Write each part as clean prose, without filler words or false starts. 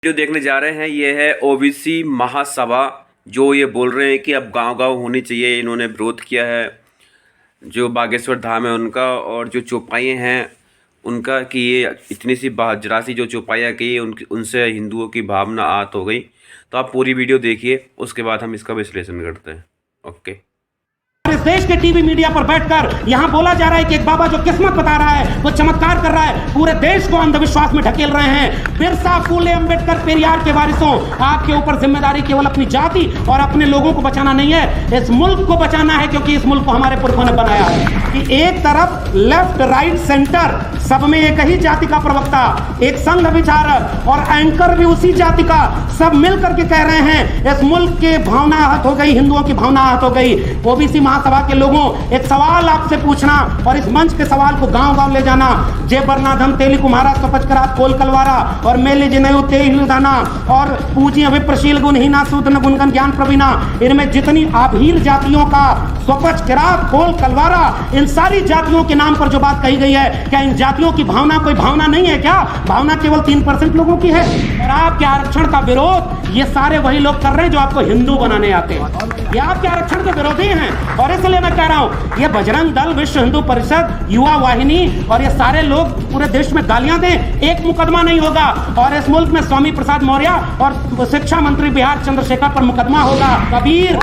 जो देखने जा रहे हैं ये है ओबीसी महासभा। जो ये बोल रहे हैं कि अब गांव-गांव होनी चाहिए। इन्होंने विरोध किया है जो बागेश्वर धाम है उनका और जो चौपाइयाँ हैं उनका कि ये इतनी सी जरा सी जो चौपाइयाँ की उनसे हिंदुओं की भावना आहत हो गई। तो आप पूरी वीडियो देखिए, उसके बाद हम इसका विश्लेषण करते हैं। ओके। इस देश के टीवी मीडिया पर बैठकर यहां बोला जा रहा है कि एक बाबा जो किस्मत बता रहा है, वो चमत्कार कर रहा है, पूरे देश को अंधविश्वास में ढकेल रहे हैं। बिरसा, फूले, अंबेडकर, पेरियार के वारिसों, आपके ऊपर जिम्मेदारी केवल अपनी जाति और अपने लोगों को बचाना नहीं है, इस मुल्क को बचाना है, क्योंकि इस मुल्क को हमारे पुरखों ने बनाया है कि एक तरफ लेफ्ट, राइट, सेंटर सब में एक ही जाति का प्रवक्ता, एक संघ विचारक और एंकर भी उसी जाति का, सब मिलकर के कह रहे हैं इस मुल्क के भावना आहत हो गई, हिंदुओं की भावना आहत हो गई। ओबीसी महासभा के लोगों, एक सवाल आपसे पूछना और इस मंच के सवाल को गांव-गांव ले जाना। जय बरनाधम तेली कुम्हारा सपचकरात कोल कलवारा और मेले जिनयु तेहिलदाना और पूजी अभिप्रशील गुणहीना सूत्र गुणगन ज्ञान प्रवीणा, इनमें जितनी आभील जातियों का स्वपच किरात कोल कलवारा, इन सारी जातियों के नाम पर जो बात कही गई है, क्या इन जातियों की भावना कोई भावना नहीं है? क्या भावना केवल 3% लोगों की है? और आपके आरक्षण का विरोध ये सारे वही लोग कर रहे हैं जो आपको हिंदू बनाने आते हैं। ये आपके आरक्षण के विरोधी हैं और इसलिए मैं कह रहा हूं, ये बजरंग दल, विश्व हिंदू परिषद, युवा वाहिनी और ये सारे लोग पूरे देश में गालियां दें, एक मुकदमा नहीं होगा। और इस मुल्क में स्वामी प्रसाद मौर्य और शिक्षा मंत्री बिहार चंद्रशेखर पर मुकदमा होगा। कबीर,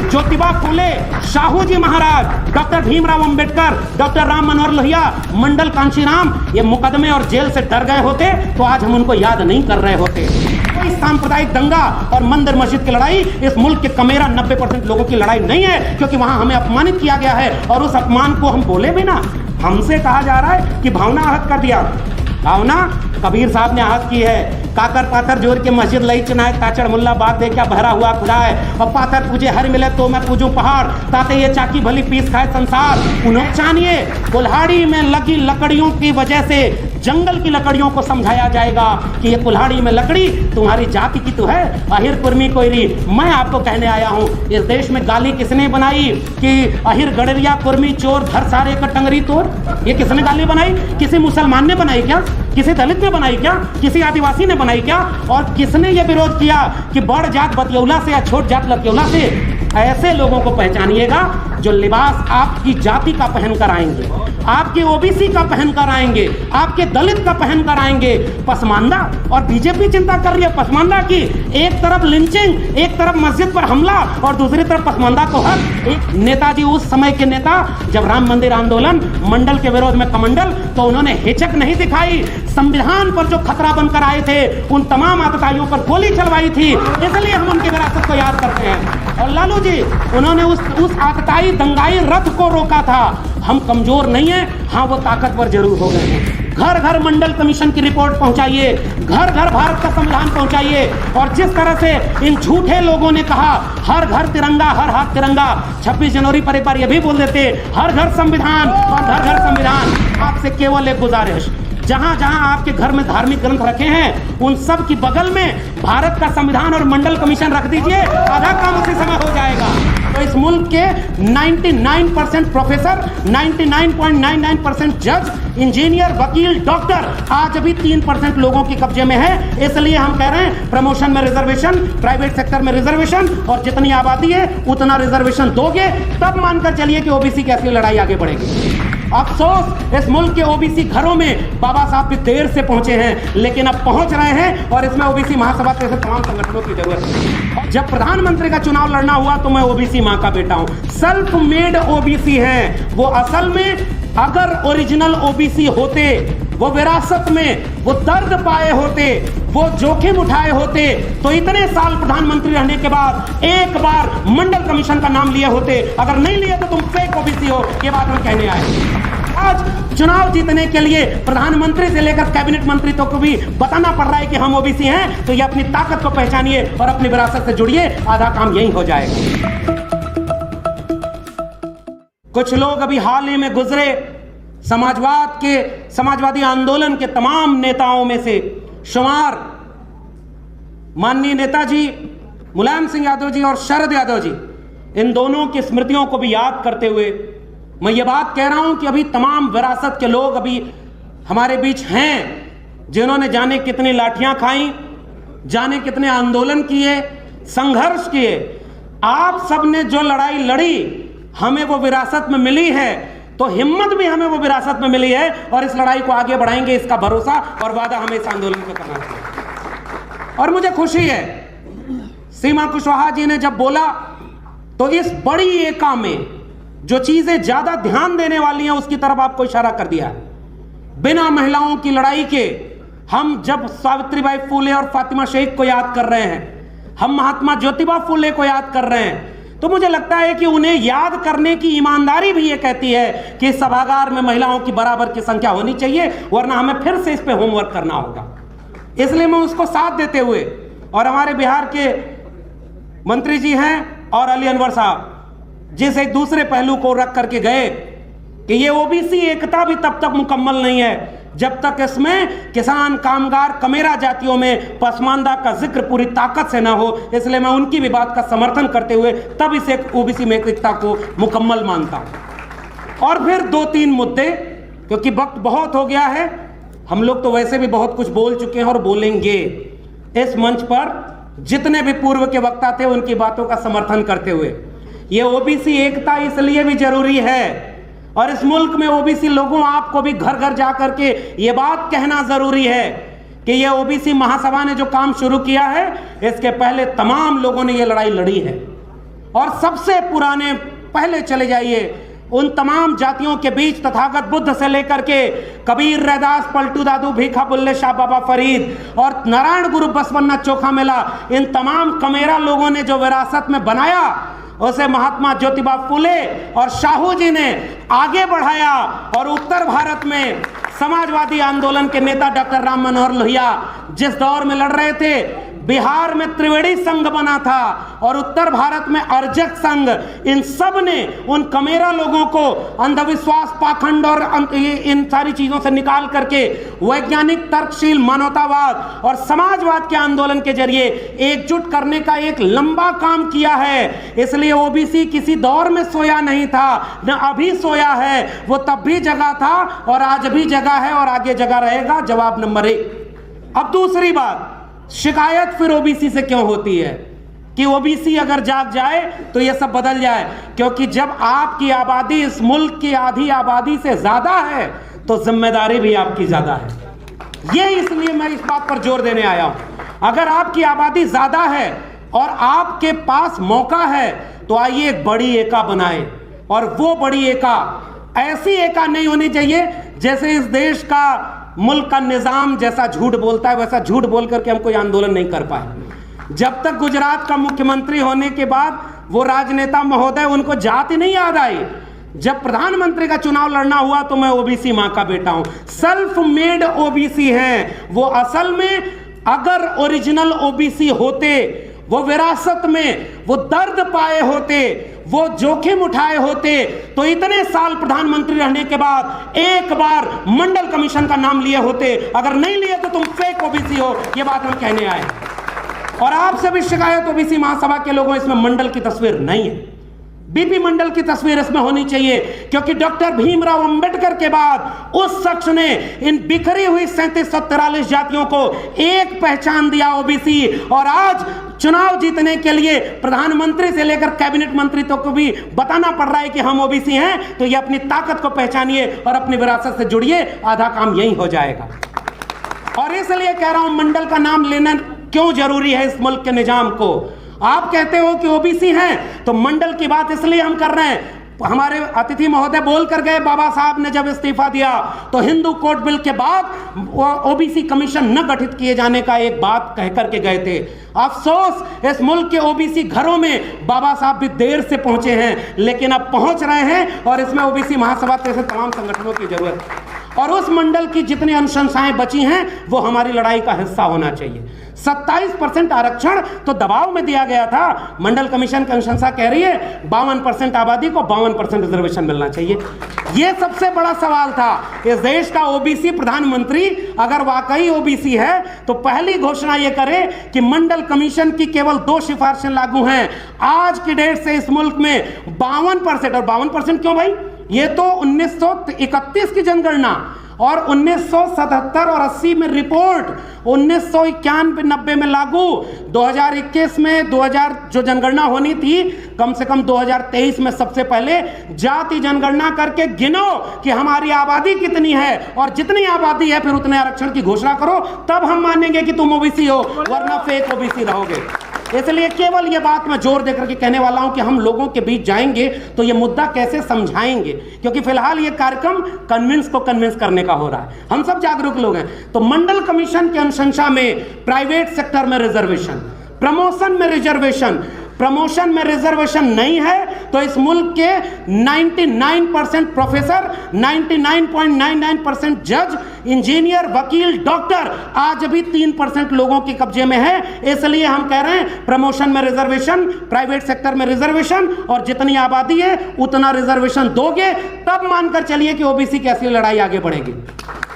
ज्योतिबा फूले, शाहू जी महाराज, डॉक्टर भीमराव अंबेडकर, डॉक्टर राम मनोहर लोहिया, मंडल कांशीराम, ये मुकदमे और जेल से डर गए होते तो आज हम उनको याद नहीं कर रहे होते। कोई सांप्रदायिक दंगा और मंदिर मस्जिद की लड़ाई इस मुल्क के कमेरा 90% लोगों की लड़ाई नहीं है, क्योंकि वहां हमें अपमानित किया गया है और उस अपमान को हम बोले भी ना। हमसे कहा जा रहा है कि भावना आहत कर दिया। भावना कबीर साहब ने आहत की है। काकर पाथर जोर के मस्जिद लई चुनाए ताचड़ मुल्ला बाग दे क्या भरा हुआ खुदा है, और पाथर पूजे हर मिले तो मैं पूजूं पहाड़, ताते ये चाकी भली पीस खाए संसार। उन्हें जानिए, कुल्हाड़ी में लगी लकड़ियों की वजह से जंगल की लकड़ियों को समझाया जाएगा कि ये कुल्हाड़ी में लकड़ी तुम्हारी जाति की तो है, अहिर कुर्मी कोयरी। मैं आपको कहने आया हूं, इस देश में गाली किसने बनाई कि अहिर गडरिया कुर्मी चोर घर सारे का टंगरी तोर? ये किसने गाली बनाई? किसी मुसलमान ने बनाई क्या? किसी दलित ने बनाई क्या? किसी आदिवासी ने बनाई क्या? और किसने ये विरोध किया कि बड़ जात बतियौला से या छोट जात लतियौला से? ऐसे लोगों को पहचानिएगा जो लिबास आपकी जाति का पहनकर आएंगे, आपके ओबीसी का पहनकर आएंगे, आपके दलित का पहनकर आएंगे। पसमानदा, और बीजेपी चिंता कर रही है पसमानदा की। एक तरफ लिंचिंग, एक तरफ मस्जिद पर हमला और दूसरी तरफ पसमानदा को हक। एक नेताजी, उस समय के नेता, जब राम मंदिर आंदोलन मंडल के विरोध में कमंडल, तो उन्होंने हिचक नहीं दिखाई। संविधान पर जो खतरा बनकर आए थे उन तमाम आतताइयों पर गोली चलवाई थी, इसलिए हम उनकी विरासत को याद करते हैं। और लालू जी, उन्होंने उस आतताई दंगाई रथ को रोका था। हम कमजोर नहीं है, हाँ वो ताकतवर जरूर हो गए हैं। घर घर मंडल कमीशन की रिपोर्ट पहुंचाइए, घर घर भारत का संविधान पहुंचाइए। और जिस तरह से इन झूठे लोगों ने कहा हर घर तिरंगा, हर हाथ तिरंगा, 26 जनवरी पर एक बार यह भी बोल देते हर घर संविधान और घर घर संविधान। आपसे केवल एक गुजारिश, जहां जहां आपके घर में धार्मिक ग्रंथ रखे हैं उन सब की बगल में भारत का संविधान और मंडल कमीशन रख दीजिए, आधा काम उसी समय हो जाएगा। तो इस मुल्क के 99% प्रोफेसर, 99.99% जज, इंजीनियर, वकील, डॉक्टर आज अभी 3% लोगों के कब्जे में है। इसलिए हम कह रहे हैं प्रमोशन में रिजर्वेशन, प्राइवेट सेक्टर में रिजर्वेशन, और जितनी आबादी है उतना रिजर्वेशन दोगे तब मानकर चलिए कि ओबीसी की असली लड़ाई आगे बढ़ेगी। अफसोस, इस मुल्क के ओबीसी घरों में बाबा साहब भी देर से पहुंचे हैं, लेकिन अब पहुंच रहे हैं और इसमें ओबीसी महासभा जैसे तमाम संगठनों की जरूरत है। जब प्रधानमंत्री का चुनाव लड़ना हुआ तो मैं ओबीसी मां का बेटा हूं, सेल्फ मेड ओबीसी हैं वो। असल में अगर ओरिजिनल ओबीसी होते, वो विरासत में वो दर्द पाए होते, वो जोखिम उठाए होते, तो इतने साल प्रधानमंत्री रहने के बाद एक बार मंडल कमीशन का नाम लिए होते। अगर नहीं लिए तो तुम फेक ओबीसी हो, ये बात हम कहने आए। आज चुनाव जीतने के लिए प्रधानमंत्री से लेकर कैबिनेट मंत्री तो को भी बताना पड़ रहा है कि हम ओबीसी हैं, तो ये अपनी ताकत को पहचानिए और अपनी विरासत से जुड़िए, आधा काम यही हो जाएगा। कुछ लोग अभी हाल ही में गुजरे समाजवादी आंदोलन के तमाम नेताओं में से शुमार माननीय नेताजी मुलायम सिंह यादव जी और शरद यादव जी, इन दोनों की स्मृतियों को भी याद करते हुए मैं ये बात कह रहा हूं कि अभी तमाम विरासत के लोग अभी हमारे बीच हैं जिन्होंने जाने कितनी लाठियां खाई, जाने कितने आंदोलन किए, संघर्ष किए। आप सब ने जो लड़ाई लड़ी, हमें वो विरासत में मिली है, तो हिम्मत भी हमें वो विरासत में मिली है और इस लड़ाई को आगे बढ़ाएंगे, इसका भरोसा और वादा हमें इस आंदोलन को करना चाहिए। और मुझे खुशी है, सीमा कुशवाहा जी ने जब बोला तो इस बड़ी एका में जो चीजें ज्यादा ध्यान देने वाली हैं उसकी तरफ आपको इशारा कर दिया। बिना महिलाओं की लड़ाई के हम जब सावित्रीबाई फूले और फातिमा शहीद को याद कर रहे हैं, हम महात्मा ज्योतिबा फूले को याद कर रहे हैं, तो मुझे लगता है कि उन्हें याद करने की ईमानदारी भी ये कहती है कि सभागार में महिलाओं की बराबर की संख्या होनी चाहिए, वरना हमें फिर से इस पे होमवर्क करना होगा। इसलिए मैं उसको साथ देते हुए, और हमारे बिहार के मंत्री जी हैं और अली अनवर साहब जिस एक दूसरे पहलू को रख करके गए कि ये ओबीसी एकता भी तब तक मुकम्मल नहीं है जब तक इसमें किसान, कामगार, कमेरा जातियों में पसमानदा का जिक्र पूरी ताकत से ना हो। इसलिए मैं उनकी भी बात का समर्थन करते हुए तब इस ओबीसी में एकता को मुकम्मल मानता हूं। और फिर 2-3 मुद्दे, क्योंकि वक्त बहुत हो गया है, हम लोग तो वैसे भी बहुत कुछ बोल चुके हैं और बोलेंगे। इस मंच पर जितने भी पूर्व के वक्ता थे उनकी बातों का समर्थन करते हुए, ये ओबीसी एकता इसलिए भी जरूरी है और इस मुल्क में ओबीसी लोगों, आपको भी घर घर जाकर के ये बात कहना जरूरी है कि ये ओबीसी महासभा ने जो काम शुरू किया है, इसके पहले तमाम लोगों ने ये लड़ाई लड़ी है। और सबसे पुराने, पहले चले जाइए उन तमाम जातियों के बीच, तथागत बुद्ध से लेकर के कबीर, रैदास, पलटू दादू, भीखा, बुल्ले शाह, बाबा फरीद और नारायण गुरु, बसवन्ना, चोखा मेला, इन तमाम कमेरा लोगों ने जो विरासत में बनाया, उसे महात्मा ज्योतिबा फूले और शाहू जी ने आगे बढ़ाया। और उत्तर भारत में समाजवादी आंदोलन के नेता डॉक्टर राम मनोहर लोहिया जिस दौर में लड़ रहे थे, बिहार में त्रिवेणी संघ बना था और उत्तर भारत में अर्जक संघ, इन सब ने उन कमेरा लोगों को अंधविश्वास, पाखंड और इन सारी चीजों से निकाल करके वैज्ञानिक, तर्कशील, मानवतावाद और समाजवाद के आंदोलन के जरिए एकजुट करने का एक लंबा काम किया है। इसलिए ओबीसी किसी दौर में सोया नहीं था, न अभी सोया है, वो तब भी जगा था और आज भी जगा है और आगे जगा रहेगा। जवाब नंबर 1। अब दूसरी बात, शिकायत फिर ओबीसी से क्यों होती है कि ओबीसी अगर जाग जाए तो यह सब बदल जाए? क्योंकि जब आपकी आबादी इस मुल्क की आधी आबादी से ज्यादा है तो जिम्मेदारी भी आपकी ज्यादा है। ये इसलिए मैं इस बात पर जोर देने आया हूं। अगर आपकी आबादी ज्यादा है और आपके पास मौका है तो आइए एक बड़ी एका बनाए। और वो बड़ी एका ऐसी एका नहीं होनी चाहिए जैसे इस देश का, मुल्क का निजाम जैसा झूठ बोलता है वैसा झूठ बोल करके हम कोई आंदोलन नहीं कर पाए। जब तक गुजरात का मुख्यमंत्री होने के बाद वो राजनेता महोदय, उनको जाति नहीं याद आई। जब प्रधानमंत्री का चुनाव लड़ना हुआ तो मैं ओबीसी मां का बेटा हूं, सेल्फ मेड ओबीसी हैं वो। असल में अगर ओरिजिनल ओबीसी होते, वो विरासत में वो दर्द पाए होते, वो जोखिम उठाए होते, तो इतने साल प्रधानमंत्री रहने के बाद एक बार मंडल कमीशन का नाम लिए होते। अगर नहीं लिए तो तुम फेक ओबीसी हो, ये बात हम कहने आए। और आपसे भी शिकायत ओबीसी महासभा के लोगों, इसमें मंडल की तस्वीर नहीं है। बीपी मंडल की तस्वीर इसमें होनी चाहिए, क्योंकि डॉक्टर भीमराव अंबेडकर के बाद उस शख्स ने इन बिखरी हुई 3743 जातियों को एक पहचान दिया, ओबीसी। और आज चुनाव जीतने के लिए प्रधानमंत्री से लेकर कैबिनेट मंत्री तक को भी बताना पड़ रहा है कि हम ओबीसी हैं। तो ये अपनी ताकत को पहचानिए और अपनी विरासत से जुड़िए, आधा काम यही हो जाएगा। और इसलिए कह रहा हूं, मंडल का नाम लेना क्यों जरूरी है इस मुल्क के निजाम को। आप कहते हो कि ओबीसी हैं तो मंडल की बात इसलिए हम कर रहे हैं। हमारे अतिथि महोदय बोल कर गए, बाबा साहब ने जब इस्तीफा दिया तो हिंदू कोड बिल के बाद ओबीसी कमीशन न गठित किए जाने का एक बात कह करके गए थे। अफसोस, इस मुल्क के ओबीसी घरों में बाबा साहब भी देर से पहुंचे हैं, लेकिन अब पहुंच रहे हैं और इसमें ओबीसी महासभा जैसे तमाम संगठनों की जरूरत है। और उस मंडल की जितनी अनुशंसाएं बची हैं वो हमारी लड़ाई का हिस्सा होना चाहिए। 27% आरक्षण तो दबाव में दिया गया था। मंडल कमीशन की अनुशंसा कह रही है 52% आबादी को 52% रिजर्वेशन मिलना चाहिए। यह सबसे बड़ा सवाल था। इस देश का ओबीसी प्रधानमंत्री अगर वाकई ओबीसी है तो पहली घोषणा यह करे कि मंडल कमीशन की केवल 2 सिफारिशें लागू हैं। आज की डेट से इस मुल्क में 52%, और 52% क्यों भाई, ये तो 1931 की जनगणना और 1977 और 80 में रिपोर्ट, 1991-90 में लागू, 2021 में 2000 जो जनगणना होनी थी, कम से कम 2023 में सबसे पहले जाति जनगणना करके गिनो कि हमारी आबादी कितनी है, और जितनी आबादी है फिर उतने आरक्षण की घोषणा करो, तब हम मानेंगे कि तुम ओबीसी हो, वरना फेक ओबीसी रहोगे। इसलिए केवल ये बात मैं जोर देकर के कहने वाला हूं कि हम लोगों के बीच जाएंगे तो ये मुद्दा कैसे समझाएंगे, क्योंकि फिलहाल ये कार्यक्रम कन्विंस करने का हो रहा है। हम सब जागरूक लोग हैं। तो मंडल कमीशन की अनुशंसा में प्राइवेट सेक्टर में रिजर्वेशन, प्रमोशन में रिजर्वेशन नहीं है तो इस मुल्क के 99% प्रोफेसर, 99.99% जज, इंजीनियर, वकील, डॉक्टर आज भी 3% लोगों के कब्जे में है। इसलिए हम कह रहे हैं प्रमोशन में रिजर्वेशन, प्राइवेट सेक्टर में रिजर्वेशन, और जितनी आबादी है उतना रिजर्वेशन दोगे तब मानकर चलिए कि ओबीसी की असली लड़ाई आगे बढ़ेगी।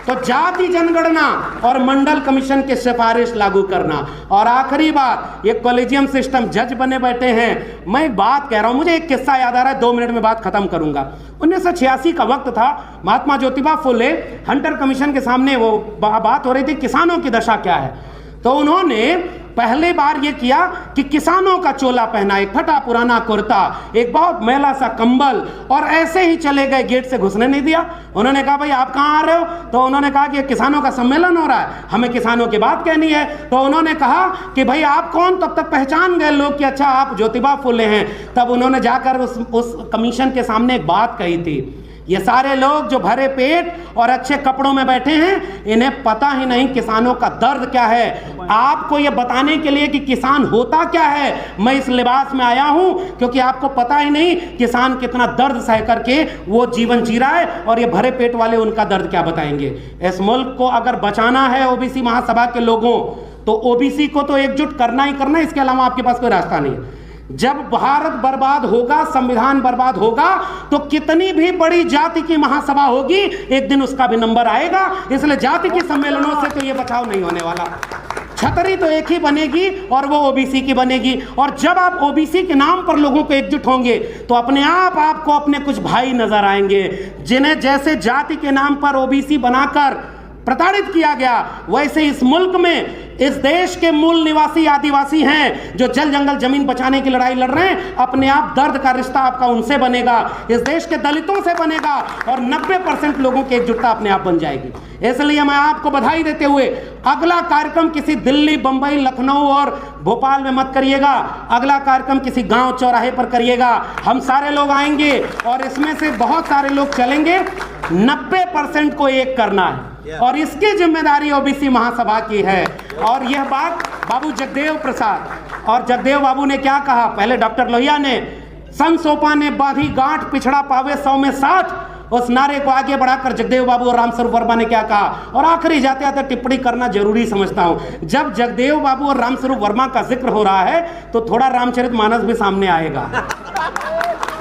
तो जाति जनगणना और मंडल कमीशन की सिफारिश लागू करना। और आखिरी बात, ये कॉलेजियम सिस्टम, जज बने बैठे हैं। मैं एक बात कह रहा हूं, मुझे एक किस्सा याद आ रहा है, 2 मिनट में बात खत्म करूंगा। 1986 का वक्त था, महात्मा ज्योतिबा फुले हंटर कमीशन के सामने वो बात हो रही थी किसानों की दशा क्या है। तो उन्होंने पहली बार ये किया कि किसानों का चोला पहना, एक फटा पुराना कुर्ता, एक बहुत मैला सा कंबल, और ऐसे ही चले गए, गेट से घुसने नहीं दिया। उन्होंने कहा भाई आप कहाँ आ रहे हो? तो उन्होंने कहा कि किसानों का सम्मेलन हो रहा है, हमें किसानों की बात कहनी है। तो उन्होंने कहा कि भाई आप कौन? तब तक पहचान गए लोग कि अच्छा आप ज्योतिबा फुले हैं। तब उन्होंने जाकर उस कमीशन के सामने एक बात कही थी, ये सारे लोग जो भरे पेट और अच्छे कपड़ों में बैठे हैं, इन्हें पता ही नहीं किसानों का दर्द क्या है। आपको ये बताने के लिए कि किसान होता क्या है, मैं इस लिबास में आया हूं, क्योंकि आपको पता ही नहीं किसान कितना दर्द सह करके वो जीवन जी रहा है, और ये भरे पेट वाले उनका दर्द क्या बताएंगे। इस मुल्क को अगर बचाना है ओबीसी महासभा के लोगों, तो ओबीसी को तो एकजुट करना ही करना, इसके अलावा आपके पास कोई रास्ता नहीं है। जब भारत बर्बाद होगा, संविधान बर्बाद होगा, तो कितनी भी बड़ी जाति की महासभा होगी, एक दिन उसका भी नंबर आएगा। इसलिए जाति के सम्मेलनों से तो ये बचाव नहीं होने वाला। छतरी तो एक ही बनेगी और वो ओबीसी की बनेगी। और जब आप ओबीसी के नाम पर लोगों को एकजुट होंगे तो अपने आप आपको अपने कुछ भाई नजर आएंगे, जिन्हें जैसे जाति के नाम पर ओबीसी बनाकर प्रताड़ित किया गया, वैसे इस मुल्क में इस देश के मूल निवासी आदिवासी हैं जो जल जंगल जमीन बचाने की लड़ाई लड़ रहे हैं। अपने आप दर्द का रिश्ता आपका उनसे बनेगा, इस देश के दलितों से बनेगा, और 90% लोगों की एकजुटता अपने आप बन जाएगी। इसलिए मैं आपको बधाई देते हुए, अगला कार्यक्रम किसी दिल्ली, बंबई, लखनऊ और भोपाल में मत करिएगा, अगला कार्यक्रम किसी गांव चौराहे पर करिएगा। हम सारे लोग आएंगे और इसमें से बहुत सारे लोग चलेंगे। 90% को एक करना है, और इसकी जिम्मेदारी ओबीसी महासभा की है। और यह बात बाबू जगदेव प्रसाद और जगदेव बाबू ने क्या कहा, पहले डॉक्टर लोहिया ने, सन सोपा ने बाधी गांठ, पिछड़ा पावे 100 में 60, उस नारे को आगे बढ़ाकर जगदेव बाबू और रामस्वरूप वर्मा ने क्या कहा। और आखिरी जाते जाते टिप्पणी करना जरूरी समझता हूं, जब जगदेव बाबू और रामस्वरूप वर्मा का जिक्र हो रहा है तो थोड़ा रामचरितमानस भी सामने आएगा।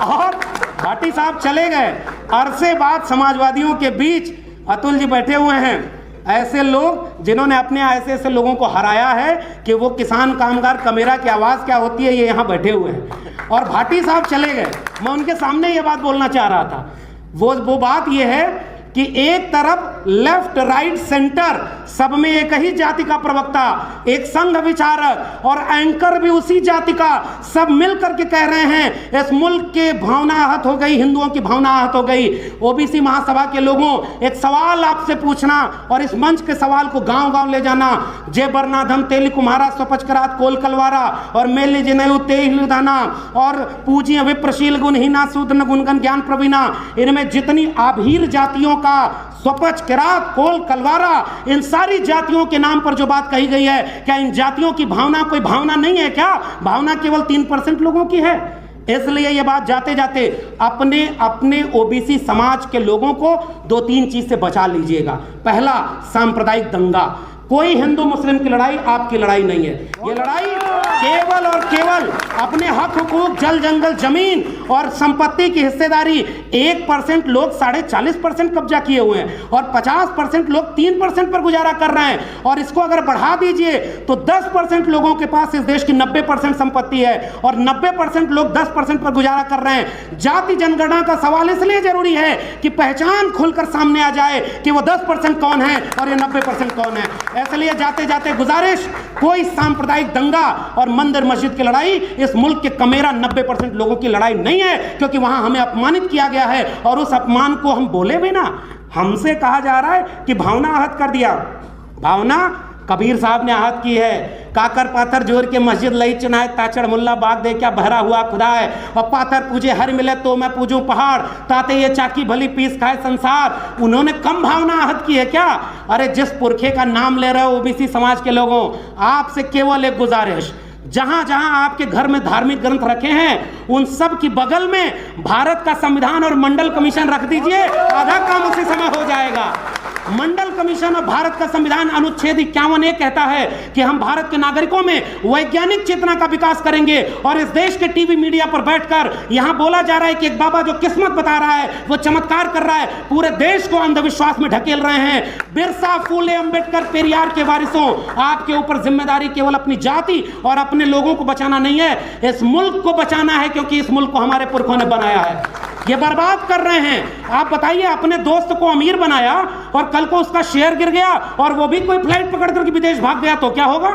और भाटी साहब चले गए, अरसे बाद समाजवादियों के बीच अतुल जी बैठे हुए हैं, ऐसे लोग जिन्होंने अपने ऐसे लोगों को हराया है कि वो किसान कामगार कमेरा की आवाज़ क्या होती है, ये यहाँ बैठे हुए हैं। और भाटी साहब चले गए, मैं उनके सामने ये बात बोलना चाह रहा था। वो बात ये है कि एक तरफ लेफ्ट, राइट, सेंटर, सब में एक ही जाति का प्रवक्ता, एक संघ विचारक और एंकर भी उसी जाति का, सब मिलकर के कह रहे हैं इस मुल्क के भावना आहत हो गई, हिंदुओं की भावना आहत हो गई। ओबीसी महासभा के लोगों, एक सवाल आपसे पूछना और इस मंच के सवाल को गांव-गांव ले जाना। जे बरनाधम तेली कुम्हारा स्वपचकरात कोल कलवारा और मेले जिनयु तेहिलुदाना और पूजिय विप्रशील गुणहीना सूदन गुणगन ज्ञान प्रवीणा, इनमें जितनी आभीर जातियों का स्वपच, किरात, कोल, कलवारा, इन सारी जातियों के नाम पर जो बात कही गई है, क्या इन जातियों की भावना कोई भावना नहीं है क्या? भावना केवल 3% लोगों की है। इसलिए ये बात जाते जाते अपने ओबीसी समाज के लोगों को 2-3 चीज से बचा लीजिएगा। पहला, सांप्रदायिक दंगा। कोई हिंदू मुस्लिम की लड़ाई आपकी लड़ाई नहीं है, ये लड़ाई केवल और केवल अपने हक हुकूक, जल जंगल, जमीन और संपत्ति की हिस्सेदारी 1% लोग 40.5% कब्जा किए हुए हैं और 50% लोग 3% पर गुजारा कर रहे हैं। और इसको अगर बढ़ा दीजिए तो 10% लोगों के पास इस देश की 90% संपत्ति है और 90% लोग 10% पर गुजारा कर रहे हैं। जाति जनगणना का सवाल इसलिए जरूरी है कि पहचान खुलकर सामने आ जाए कि वो 10% कौन है और ये 90% कौन है। इसलिए जाते जाते गुजारिश, कोई सांप्रदायिक दंगा और मंदिर मस्जिद की लड़ाई इस मुल्क के कमेरा 90% लोगों की लड़ाई नहीं है, क्योंकि वहां हमें अपमानित किया गया है और उस अपमान को हम बोले भी ना। हमसे कहा जा रहा है कि भावना आहत कर दिया। भावना कबीर साहब ने आहत की है। काकर पाथर जोर के मस्जिद लई चुनाए, ताचड़ मुल्ला बाग दे क्या बहरा हुआ खुदा है। और पाथर पूजे हर मिले तो मैं पूजूं पहाड़, ताते ये चाकी भली पीस खाए संसार। उन्होंने कम भावना आहत की है क्या? अरे जिस पुरखे का नाम ले रहे हो ओबीसी समाज के लोगों, आपसे केवल एक गुजारिश, जहां जहां आपके घर में धार्मिक ग्रंथ रखे हैं उन सब की बगल में भारत का संविधान और मंडल कमीशन रख दीजिए, आधा काम उसी समय हो जाएगा। मंडल कमीशन और भारत का संविधान अनुच्छेद 51 कहता है कि हम भारत के नागरिकों में वैज्ञानिक चेतना का विकास करेंगे। और इस देश के टीवी मीडिया पर बैठकर यहां बोला जा रहा है कि एक बाबा जो किस्मत बता रहा है, वो चमत्कार कर रहा है, पूरे देश को अंधविश्वास में ढकेल रहे हैं। बिरसा, फूले, अंबेडकर, पेरियार के वारिसों, आपके ऊपर जिम्मेदारी केवल अपनी जाति और अपने लोगों को बचाना नहीं है, इस मुल्क को बचाना है, क्योंकि इस मुल्क को हमारे पुरखों ने बनाया है। ये बर्बाद कर रहे हैं। आप बताइए, अपने दोस्त को अमीर बनाया और कल को उसका शेयर गिर गया और वो भी कोई फ्लाइट पकड़ करके विदेश भाग गया तो क्या होगा?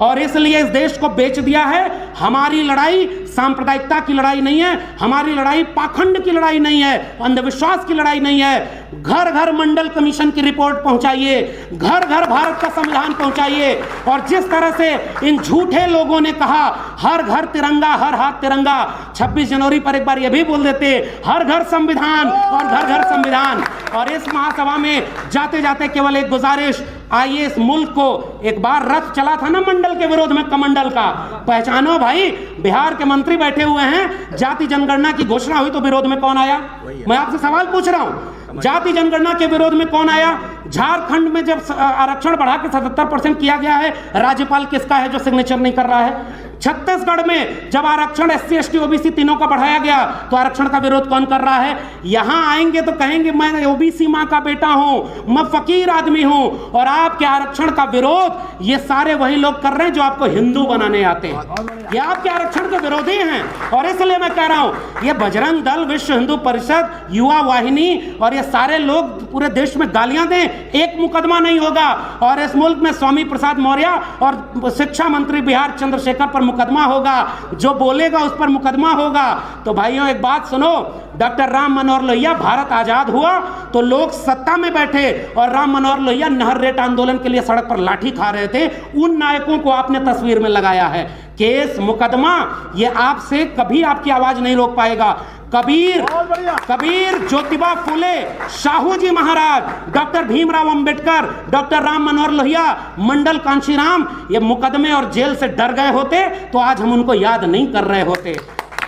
और इसलिए इस देश को बेच दिया है। हमारी लड़ाई सांप्रदायिकता की लड़ाई नहीं है, हमारी लड़ाई पाखंड की लड़ाई नहीं है, अंधविश्वास की लड़ाई नहीं है। घर घर मंडल कमीशन की रिपोर्ट पहुंचाइए, घर घर भारत का संविधान पहुंचाइए। और जिस तरह से इन झूठे लोगों ने कहा हर घर तिरंगा, हर हाथ तिरंगा, 26 जनवरी पर एक बार यह भी बोल देते हर घर संविधान और घर घर संविधान। और इस महासभा में जाते जाते केवल एक गुजारिश, आइए इस मुल्क को, एक बार रथ चला था ना मंडल के विरोध में, कमंडल का, पहचानो भाई। बिहार के मंत्री बैठे हुए हैं, जाति जनगणना की घोषणा हुई तो विरोध में कौन आया? मैं आपसे सवाल पूछ रहा हूं, जाति जनगणना के विरोध में कौन आया? झारखंड में जब आरक्षण बढ़ा के 77% किया गया है, राज्यपाल किसका है जो सिग्नेचर नहीं कर रहा है? छत्तीसगढ़ में जब आरक्षण SC ST OBC तीनों का बढ़ाया गया तो आरक्षण का विरोध कौन कर रहा है? यहां आएंगे तो कहेंगे मैं OBC मां का बेटा हूं, मैं फकीर आदमी हूं। और आपके आरक्षण का विरोध ये सारे वही लोग कर रहे हैं जो आपको हिंदू बनाने आते हैं। ये आपके आरक्षण के विरोधी हैं। और इसलिए मैं कह रहा हूं, ये बजरंग दल, विश्व हिंदू परिषद, युवा वाहिनी और ये सारे लोग पूरे देश में गालियां दें, एक मुकदमा नहीं होगा। और इस मुल्क में स्वामी प्रसाद मौर्य और शिक्षा मंत्री बिहार चंद्रशेखर पर मुकदमा होगा, जो बोलेगा उस पर मुकदमा होगा। तो भाइयों एक बात सुनो, डॉक्टर राम मनोहर लोहिया, भारत आजाद हुआ तो लोग सत्ता में बैठे और राम मनोहर लोहिया नहर रेट आंदोलन के लिए सड़क पर लाठी खा रहे थे। उन नायकों को आपने तस्वीर में लगाया है। केस, मुकदमा, ये आपसे कभी आपकी आवाज नहीं रोक पाएगा। कबीर, ज्योतिबा फुले, शाहू जी महाराज, डॉक्टर भीमराव अंबेडकर, डॉक्टर राम मनोहर लोहिया, मंडल कांशीराम, ये मुकदमे और जेल से डर गए होते तो आज हम उनको याद नहीं कर रहे होते।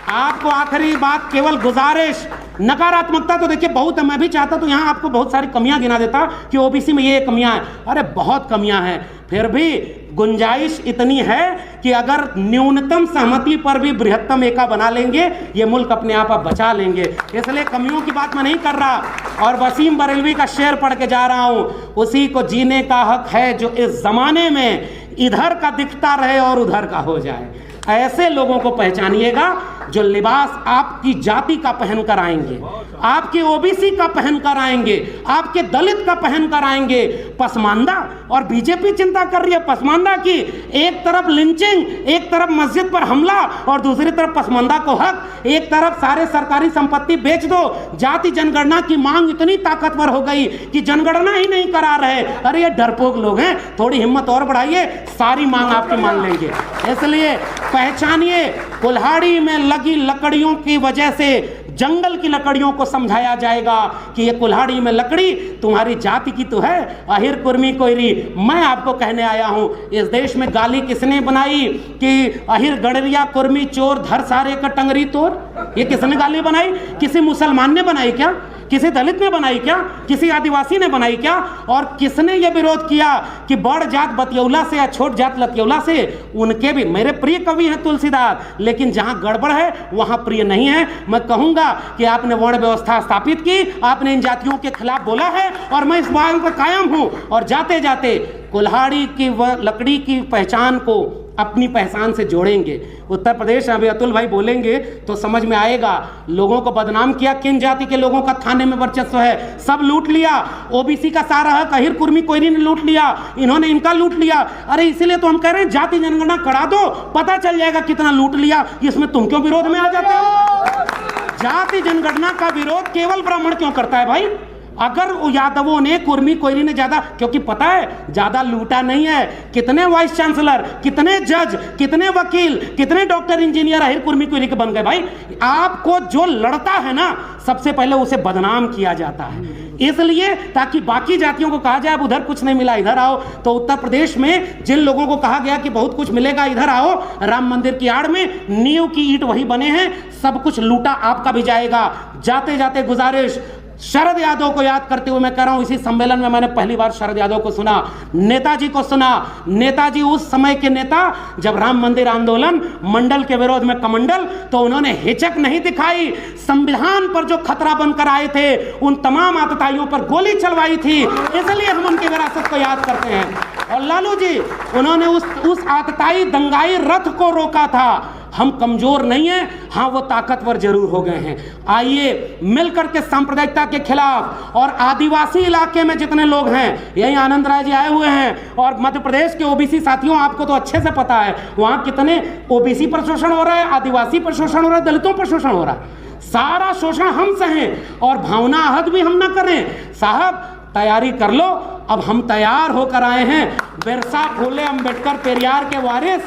आपको आखिरी बात, केवल गुजारिश, नकारात्मकता तो देखिए बहुत है, मैं भी चाहता तो यहाँ आपको बहुत सारी कमियां गिना देता कि ओबीसी में ये कमियां हैं। अरे बहुत कमियां हैं, फिर भी गुंजाइश इतनी है कि अगर न्यूनतम सहमति पर भी बृहत्तम एका बना लेंगे, ये मुल्क अपने आप बचा लेंगे। इसलिए कमियों की बात मैं नहीं कर रहा। और वसीम बरेलवी का शेर पढ़ के जा रहा हूं, उसी को जीने का हक है जो इस जमाने में इधर का दिखता रहे और उधर का हो जाए। ऐसे लोगों को पहचानिएगा जो लिबास आपकी जाति का पहन कर आएंगे, आपके ओबीसी का पहन कर आएंगे, आपके दलित का पहन कर आएंगे। पसमानदा, और बीजेपी चिंता कर रही है पसमानदा की। एक तरफ लिंचिंग, एक तरफ मस्जिद पर हमला और दूसरी तरफ पसमानदा को हक। एक तरफ सारे सरकारी संपत्ति बेच दो। जाति जनगणना की मांग इतनी ताकतवर हो गई कि जनगणना ही नहीं करा रहे। अरे ये डरपोक लोग हैं, थोड़ी हिम्मत और बढ़ाइए, सारी मांग आपकी मान लेंगे। इसलिए पहचानिए, कुल्हाड़ी में लगी लकड़ियों की वजह से जंगल की लकड़ियों को समझाया जाएगा कि ये कुल्हाड़ी में लकड़ी तुम्हारी जाति की तो है, अहिर कुर्मी कोयरी। मैं आपको कहने आया हूं, इस देश में गाली किसने बनाई कि अहिर गड़रिया कुर्मी चोर धर सारे का टंगरी तोर? ये किसने गाली बनाई? किसी मुसलमान ने बनाई क्या? किसी दलित ने बनाई क्या, किसी आदिवासी ने बनाई क्या? और किसने ये विरोध किया कि बड़ जात बतियौला से या छोट जात लतियौला से उनके भी, मेरे प्रिय कवि हैं तुलसीदास, लेकिन जहां गड़बड़ है वहां प्रिय नहीं है। मैं कहूंगा कि आपने वर्ण व्यवस्था स्थापित की, आपने इन जातियों के खिलाफ बोला है और मैं इस बात पर कायम हूं। और जाते जाते कुल्हाड़ी की व लकड़ी की पहचान को अपनी पहचान से जोड़ेंगे। उत्तर प्रदेश, अभी अतुल भाई बोलेंगे तो समझ में आएगा। लोगों को बदनाम किया, किन जाति के लोगों का थाने में वर्चस्व है, सब लूट लिया। ओबीसी का सारा हक अहिर कुर्मी कोयरी ने लूट लिया, इन्होंने इनका लूट लिया। अरे इसीलिए तो हम कह रहे हैं जाति जनगणना करा दो, पता चल जाएगा कितना लूट लिया। इसमें तुम क्यों विरोध में आ जाते हो? जाति जनगणना का विरोध केवल ब्राह्मण क्यों करता है भाई? अगर यादवों ने, कुर्मी कोयरी ने ज्यादा, क्योंकि पता है ज्यादा लूटा नहीं है। कितने वाइस चांसलर, कितने जज, कितने वकील, कितने डॉक्टर, इंजीनियर अहिर कुर्मी कोयरी के बन गए भाई। आपको जो लड़ता है ना, सबसे पहले उसे बदनाम किया जाता है, इसलिए ताकि बाकी जातियों को कहा जाए अब उधर कुछ नहीं मिला, इधर आओ। तो उत्तर प्रदेश में जिन लोगों को कहा गया कि बहुत कुछ मिलेगा, इधर आओ, राम मंदिर की आड़ में नींव की ईंट वही बने हैं, सब कुछ लूटा आपका भी जाएगा। जाते जाते गुजारिश, शरद यादव को याद करते हुए मैं कह रहा हूं, इसी सम्मेलन में मैंने पहली बार शरद यादव को सुना, नेताजी को सुना। नेताजी उस समय के नेता, जब राम मंदिर आंदोलन, मंडल के विरोध में कमंडल, तो उन्होंने हिचक नहीं दिखाई। संविधान पर जो खतरा बनकर आए थे, उन तमाम आतताइयों पर गोली चलवाई थी, इसलिए हम उनकी विरासत को याद करते हैं। और लालू जी, उन्होंने उस आतताई दंगाई रथ को रोका था। हम कमजोर नहीं हैं, हाँ वो ताकतवर जरूर हो गए हैं। आइए मिलकर के सांप्रदायिकता के खिलाफ, और आदिवासी इलाके में जितने लोग हैं, यही आनंद राय जी आए हुए हैं, और मध्य प्रदेश के ओबीसी साथियों, आपको तो अच्छे से पता है वहां कितने ओबीसी पर शोषण हो रहा है, आदिवासी पर शोषण हो रहा है, दलितों पर शोषण हो रहा है। सारा शोषण हम सहें और भावना आहत भी हम ना करें। साहब तैयारी कर लो, अब हम तैयार होकर आए हैं। बिरसा, फूले, अंबेडकर, पेरियार के वारिस,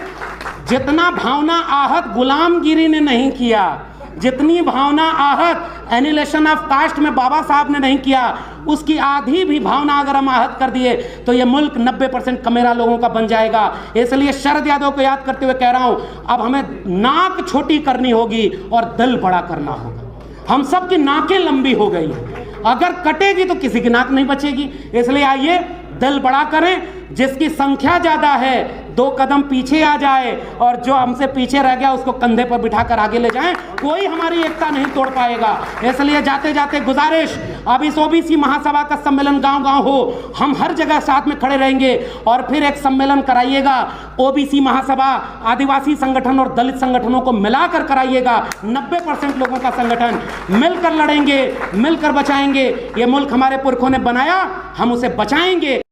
जितना भावना आहत गुलामगिरी ने नहीं किया, जितनी भावना आहत एनिलेशन ऑफ कास्ट में बाबा साहब ने नहीं किया, उसकी आधी भी भावना अगर हम आहत कर दिए तो ये मुल्क 90% कमेरा लोगों का बन जाएगा। इसलिए शरद यादव को याद करते हुए कह रहा हूं, अब हमें नाक छोटी करनी होगी और दिल बड़ा करना होगा। हम सब की नाकें लंबी हो गई हैं, अगर कटेगी तो किसी की नाक नहीं बचेगी। इसलिए आइए दिल बड़ा करें, जिसकी संख्या ज्यादा है 2 कदम पीछे आ जाए, और जो हमसे पीछे रह गया उसको कंधे पर बिठाकर आगे ले जाएं। कोई हमारी एकता नहीं तोड़ पाएगा। इसलिए जाते जाते गुजारिश, अब इस ओबीसी महासभा का सम्मेलन गांव गांव हो, हम हर जगह साथ में खड़े रहेंगे, और फिर एक सम्मेलन कराइएगा। ओबीसी महासभा आदिवासी संगठन और दलित संगठनों को मिलाकर कराइएगा। 90% लोगों का संगठन, मिलकर लड़ेंगे, मिलकर बचाएंगे। ये मुल्क हमारे पुरखों ने बनाया, हम उसे बचाएंगे।